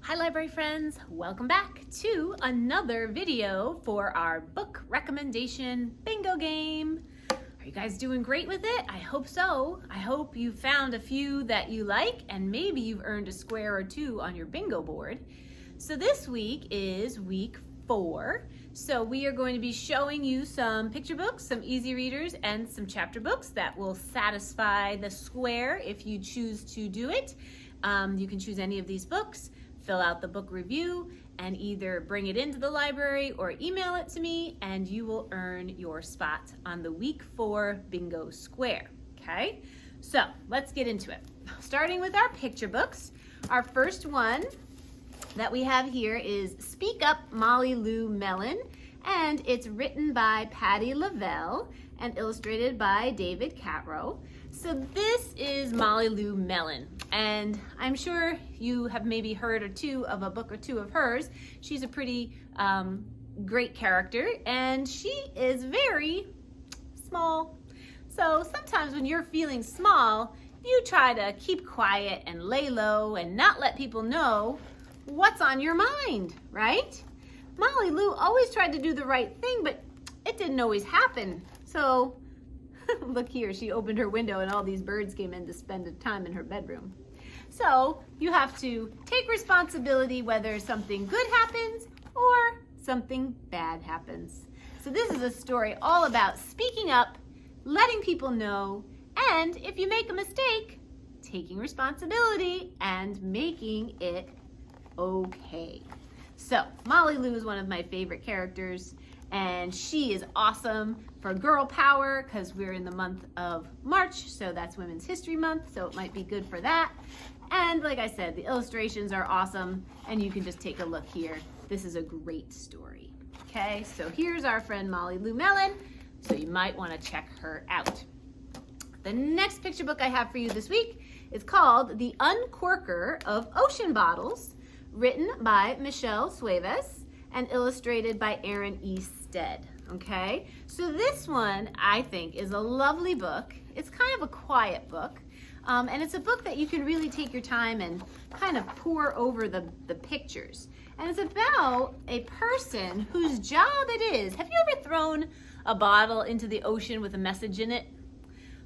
Hi library friends, welcome back to another video for our book recommendation bingo game. Are you guys doing great with it? I hope so. I hope you found a few that you like and maybe you've earned a square or two on your bingo board. So this week is week 4. So we are going to be showing you some picture books, some easy readers, and some chapter books that will satisfy the square if you choose to do it. You can choose any of these books, fill out the book review, and either bring it into the library or email it to me, and you will earn your spot on the week 4 bingo square. Okay, so let's get into it. Starting with our picture books, our first one that we have here is Speak Up, Molly Lou Mellon, and it's written by Patty Lavelle and illustrated by David Catrow. So this is Molly Lou Mellon, and I'm sure you have maybe heard of a book or two of hers. She's a pretty great character, and she is very small. So sometimes when you're feeling small, you try to keep quiet and lay low and not let people know what's on your mind, right? Molly Lou always tried to do the right thing, but it didn't always happen. So look here, she opened her window and all these birds came in to spend time in her bedroom. So you have to take responsibility whether something good happens or something bad happens. So this is a story all about speaking up, letting people know, and if you make a mistake, taking responsibility and making it okay. So Molly Lou is one of my favorite characters, and she is awesome for girl power because we're in the month of March, so that's Women's History Month, so it might be good for that. And like I said, the illustrations are awesome, and you can just take a look here. This is a great story. Okay, so here's our friend Molly Lou Mellon, so you might want to check her out. The next picture book I have for you this week is called The Uncorker of Ocean Bottles, written by Michelle Sueves and illustrated by Aaron E. Stead. Okay, so this one I think is a lovely book. It's kind of a quiet book, and it's a book that you can really take your time and kind of pour over the pictures. And it's about a person whose job it is. Have you ever thrown a bottle into the ocean with a message in it?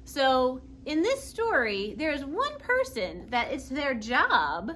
So in this story, there's one person that it's their job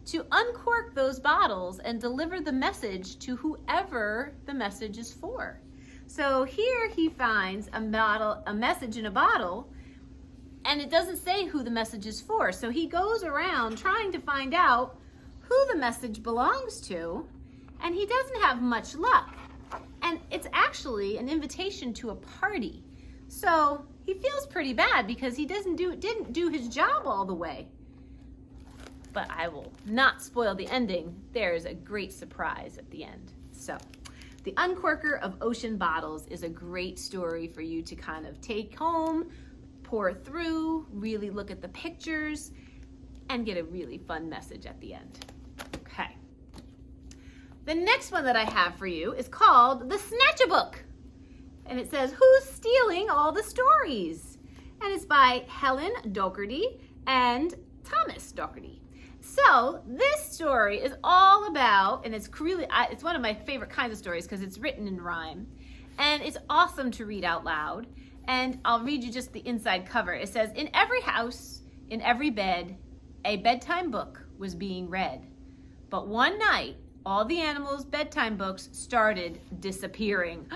to uncork those bottles and deliver the message to whoever the message is for. So here he finds a message in a bottle, and it doesn't say who the message is for. So he goes around trying to find out who the message belongs to, and he doesn't have much luck. And it's actually an invitation to a party. So he feels pretty bad because he didn't do his job all the way. But I will not spoil the ending. There's a great surprise at the end. So, The Uncorker of Ocean Bottles is a great story for you to kind of take home, pour through, really look at the pictures, and get a really fun message at the end. Okay. The next one that I have for you is called The Snatch-a-Book. And it says, Who's Stealing All the Stories? And it's by Helen Doherty and Thomas Doherty. So this story is all about, and it's one of my favorite kinds of stories because it's written in rhyme, and it's awesome to read out loud. And I'll read you just the inside cover. It says, In every house, in every bed, a bedtime book was being read. But one night, all the animals' bedtime books started disappearing.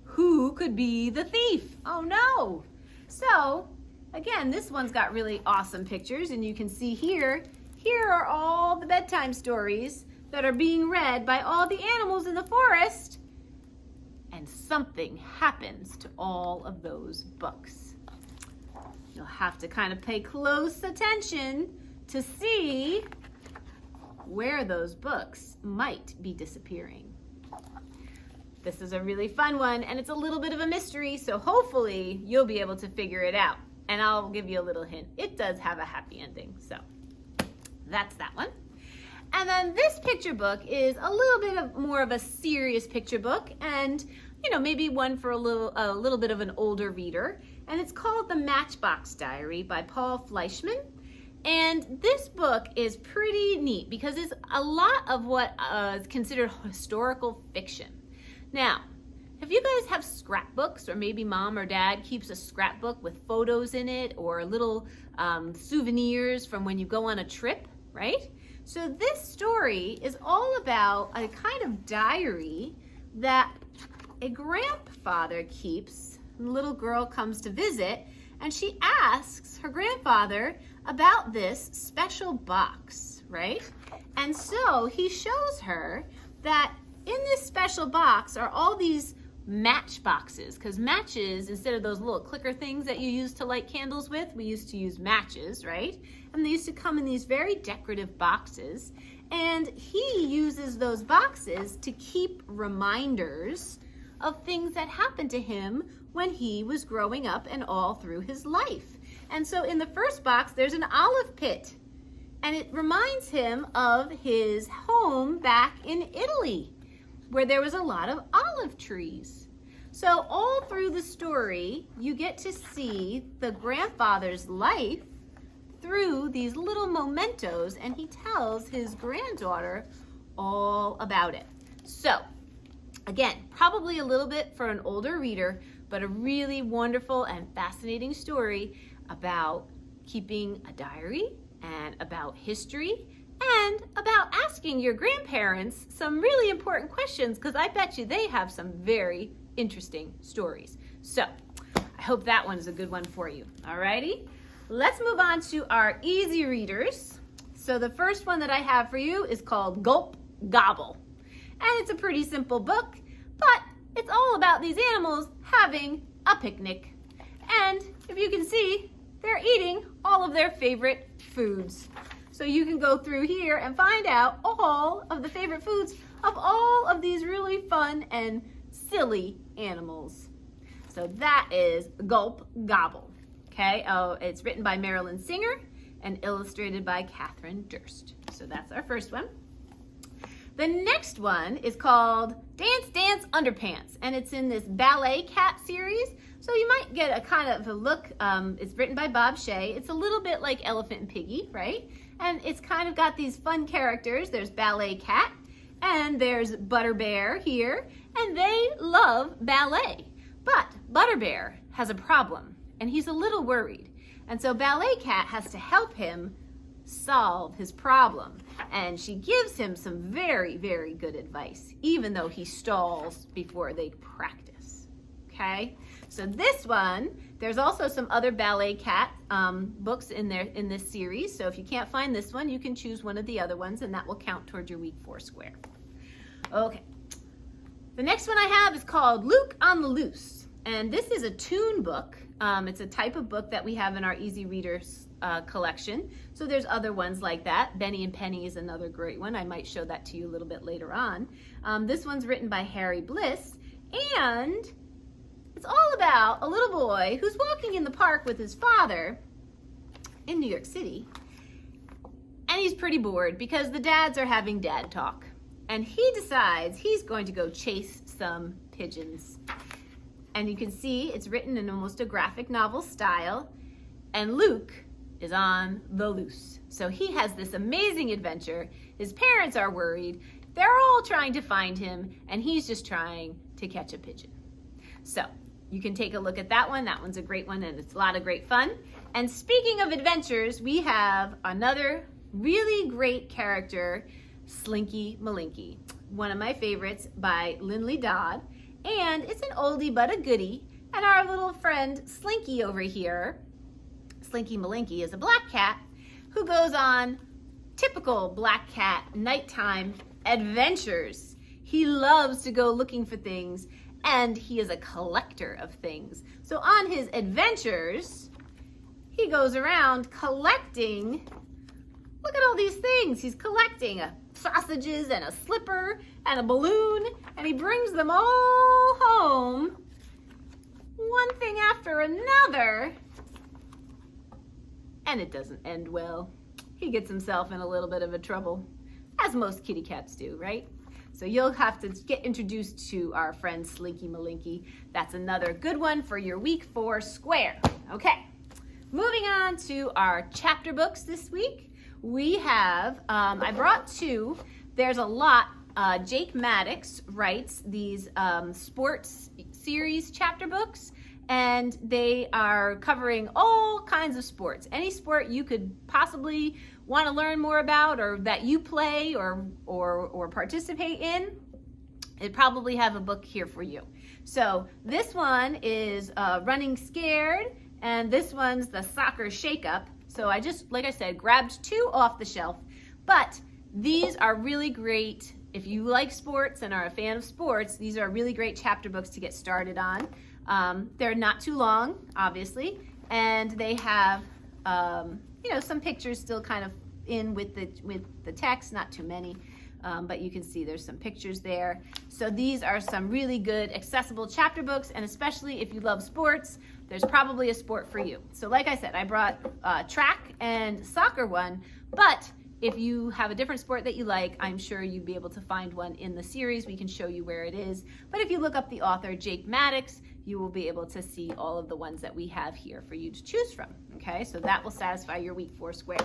Who could be the thief? Oh no! So, again, this one's got really awesome pictures, and you can see here are all the bedtime stories that are being read by all the animals in the forest, and something happens to all of those books. You'll have to kind of pay close attention to see where those books might be disappearing. This is a really fun one, and it's a little bit of a mystery, so hopefully you'll be able to figure it out. And I'll give you a little hint. It does have a happy ending, so that's that one. And then this picture book is a little bit more of a serious picture book, and maybe one for a little bit of an older reader. And it's called The Matchbox Diary by Paul Fleischman. And this book is pretty neat because it's a lot of what is considered historical fiction. Now, if you guys have scrapbooks, or maybe mom or dad keeps a scrapbook with photos in it or little souvenirs from when you go on a trip, right? So this story is all about a kind of diary that a grandfather keeps. The little girl comes to visit and she asks her grandfather about this special box, right? And so he shows her that in this special box are all these match boxes, because matches, instead of those little clicker things that you use to light candles with, we used to use matches, right? And they used to come in these very decorative boxes, and he uses those boxes to keep reminders of things that happened to him when he was growing up and all through his life. And so in the first box, there's an olive pit, and it reminds him of his home back in Italy, where there was a lot of olive trees. So all through the story, you get to see the grandfather's life through these little mementos, and he tells his granddaughter all about it. So again, probably a little bit for an older reader, but a really wonderful and fascinating story about keeping a diary and about history and about asking your grandparents some really important questions, because I bet you they have some very interesting stories. So I hope that one's a good one for you. Alrighty, let's move on to our easy readers. So the first one that I have for you is called Gulp Gobble. And it's a pretty simple book, but it's all about these animals having a picnic. And if you can see, they're eating all of their favorite foods. So you can go through here and find out all of the favorite foods of all of these really fun and silly animals. So that is Gulp Gobble. Okay, it's written by Marilyn Singer and illustrated by Catherine Durst. So that's our first one. The next one is called Dance Dance Underpants, and it's in this Ballet Cat series. So you might get a kind of a look. It's written by Bob Shea. It's a little bit like Elephant and Piggy, right? And it's kind of got these fun characters. There's Ballet Cat, and there's Butter Bear here, and they love ballet. But Butter Bear has a problem, and he's a little worried. And so Ballet Cat has to help him solve his problem. And she gives him some very, very good advice, even though he stalls before they practice. Okay? So this one, there's also some other Ballet Cat books in this series. So if you can't find this one, you can choose one of the other ones, and that will count toward your week 4 square. Okay. The next one I have is called Luke on the Loose. And this is a tune book. It's a type of book that we have in our Easy Readers collection. So there's other ones like that. Benny and Penny is another great one. I might show that to you a little bit later on. This one's written by Harry Bliss, and it's all about a little boy who's walking in the park with his father in New York City, and he's pretty bored because the dads are having dad talk, and he decides he's going to go chase some pigeons. And you can see it's written in almost a graphic novel style, and Luke is on the loose. So he has this amazing adventure. His parents are worried. They're all trying to find him, and he's just trying to catch a pigeon. So you can take a look at that one. That one's a great one, and it's a lot of great fun. And speaking of adventures, we have another really great character, Slinky Malinky, one of my favorites by Lindley Dodd. And it's an oldie but a goodie. And our little friend Slinky over here, Slinky Malinky, is a black cat who goes on typical black cat nighttime adventures. He loves to go looking for things, and he is a collector of things. So on his adventures, he goes around collecting. Look at all these things. He's collecting sausages and a slipper and a balloon, and he brings them all home, one thing after another, and it doesn't end well. He gets himself in a little bit of a trouble, as most kitty cats do, right? So you'll have to get introduced to our friend Slinky Malinky. That's another good one for your week 4 square. Okay, moving on to our chapter books this week. We have, I brought two. There's a lot. Jake Maddox writes these sports series chapter books, and they are covering all kinds of sports. Any sport you could possibly want to learn more about, or that you play or participate in, it probably have a book here for you. So this one is Running Scared, and this one's the Soccer Shakeup. So I just, like I said, grabbed two off the shelf, but these are really great. If you like sports and are a fan of sports, these are really great chapter books to get started on. They're not too long, obviously, and they have, some pictures still kind of in with the text, not too many, but you can see there's some pictures there. So these are some really good accessible chapter books, and especially if you love sports, there's probably a sport for you. So like I said, I brought track and soccer one, but if you have a different sport that you like, I'm sure you'd be able to find one in the series. We can show you where it is. But if you look up the author, Jake Maddox, you will be able to see all of the ones that we have here for you to choose from. Okay, so that will satisfy your week 4 square.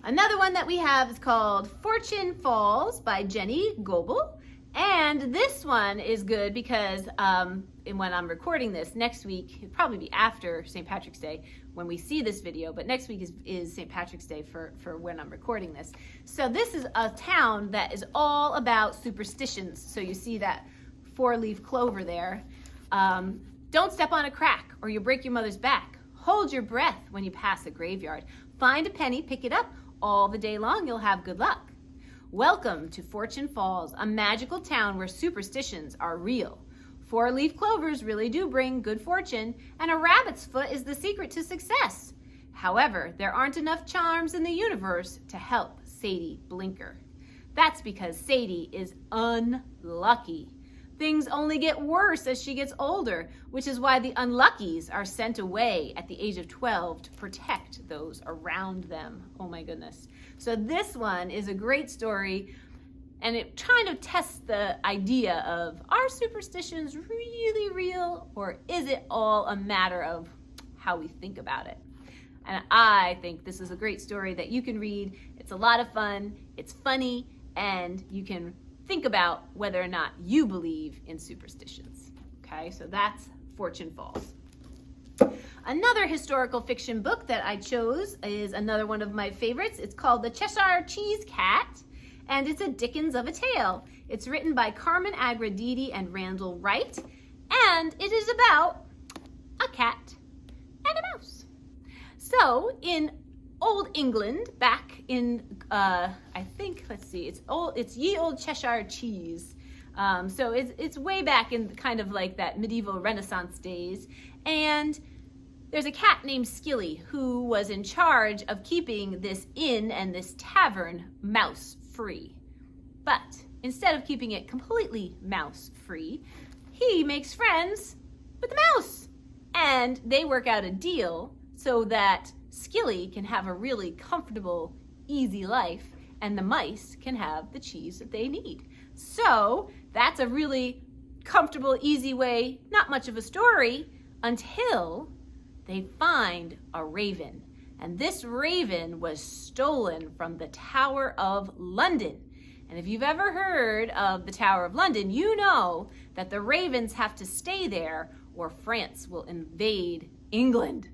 Another one that we have is called Fortune Falls by Jenny Goebel. And this one is good because when I'm recording this next week, it'll probably be after St. Patrick's Day when we see this video, but next week is St. Patrick's Day for when I'm recording this. So this is a town that is all about superstitions. So you see that 4-leaf clover there. Don't step on a crack or you'll break your mother's back. Hold your breath when you pass a graveyard. Find a penny, pick it up. All the day long you'll have good luck. Welcome to Fortune Falls, a magical town where superstitions are real. 4-leaf clovers really do bring good fortune, and a rabbit's foot is the secret to success. However, there aren't enough charms in the universe to help Sadie Blinker. That's because Sadie is unlucky. Things only get worse as she gets older, which is why the unluckies are sent away at the age of 12 to protect those around them. Oh my goodness. So this one is a great story, and it kind of tests the idea of, are superstitions really real, or is it all a matter of how we think about it? And I think this is a great story that you can read. It's a lot of fun, it's funny, and you can think about whether or not you believe in superstitions. Okay, so that's Fortune Falls. Another historical fiction book that I chose is another one of my favorites. It's called The Cheshire Cheese Cat, and it's a Dickens of a tale. It's written by Carmen Agradidi and Randall Wright, and it is about a cat and a mouse. So in Old England, back in, I think, let's see, it's ye old Cheshire cheese. So it's way back in kind of like that medieval Renaissance days. And there's a cat named Skilly who was in charge of keeping this inn and this tavern mouse-free. But instead of keeping it completely mouse-free, he makes friends with the mouse. And they work out a deal so that Skilly can have a really comfortable, easy life, and the mice can have the cheese that they need. So that's a really comfortable, easy way, not much of a story, until they find a raven. And this raven was stolen from the Tower of London. And if you've ever heard of the Tower of London, you know that the ravens have to stay there or France will invade England.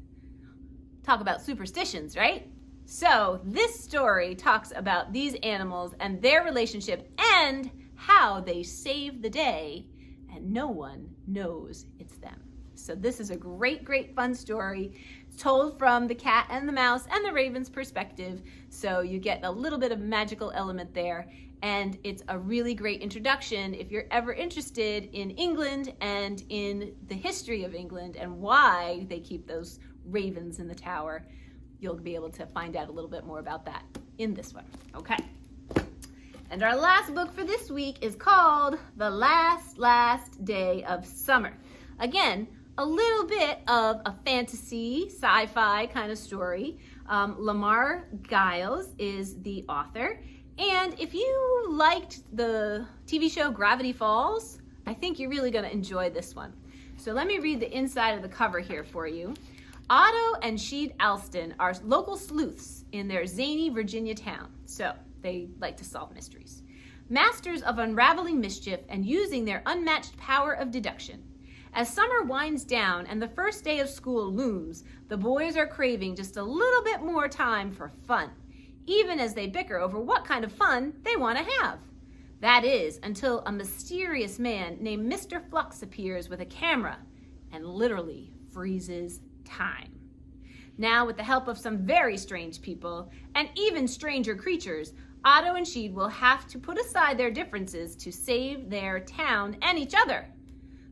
Talk about superstitions, right? So this story talks about these animals and their relationship and how they save the day, and no one knows it's them. So this is a great, great fun story. It's told from the cat and the mouse and the raven's perspective. So you get a little bit of magical element there. And it's a really great introduction if you're ever interested in England and in the history of England and why they keep those ravens in the tower. You'll be able to find out a little bit more about that in this one. Okay. And our last book for this week is called The Last Day of Summer. Again, a little bit of a fantasy, sci-fi kind of story. Lamar Giles is the author. And if you liked the TV show Gravity Falls, I think you're really going to enjoy this one. So let me read the inside of the cover here for you. Otto and Sheed Alston are local sleuths in their zany Virginia town, so they like to solve mysteries. Masters of unraveling mischief and using their unmatched power of deduction. As summer winds down and the first day of school looms, the boys are craving just a little bit more time for fun, even as they bicker over what kind of fun they want to have. That is, until a mysterious man named Mr. Flux appears with a camera and literally freezes time. Now, with the help of some very strange people and even stranger creatures, Otto and Sheed will have to put aside their differences to save their town and each other.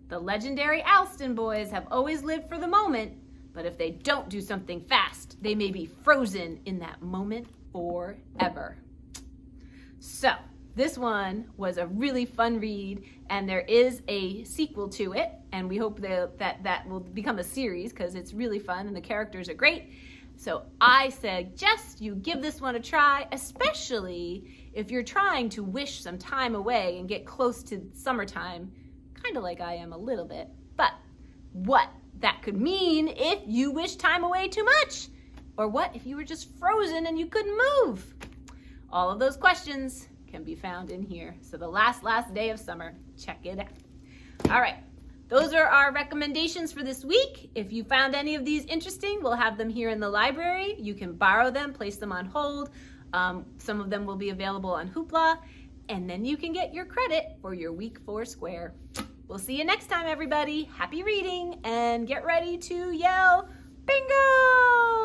The legendary Alston boys have always lived for the moment, but if they don't do something fast, they may be frozen in that moment forever. So, this one was a really fun read, and there is a sequel to it, and we hope that will become a series because it's really fun and the characters are great. So I suggest you give this one a try, especially if you're trying to wish some time away and get close to summertime, kind of like I am a little bit. But what that could mean if you wish time away too much, or what if you were just frozen and you couldn't move? All of those questions can be found in here. So the last day of summer, check it out. All right, those are our recommendations for this week. If you found any of these interesting, we'll have them here in the library. You can borrow them, place them on hold. Some of them will be available on Hoopla, and then you can get your credit for your week 4 square. We'll see you next time, everybody. Happy reading, and get ready to yell, bingo!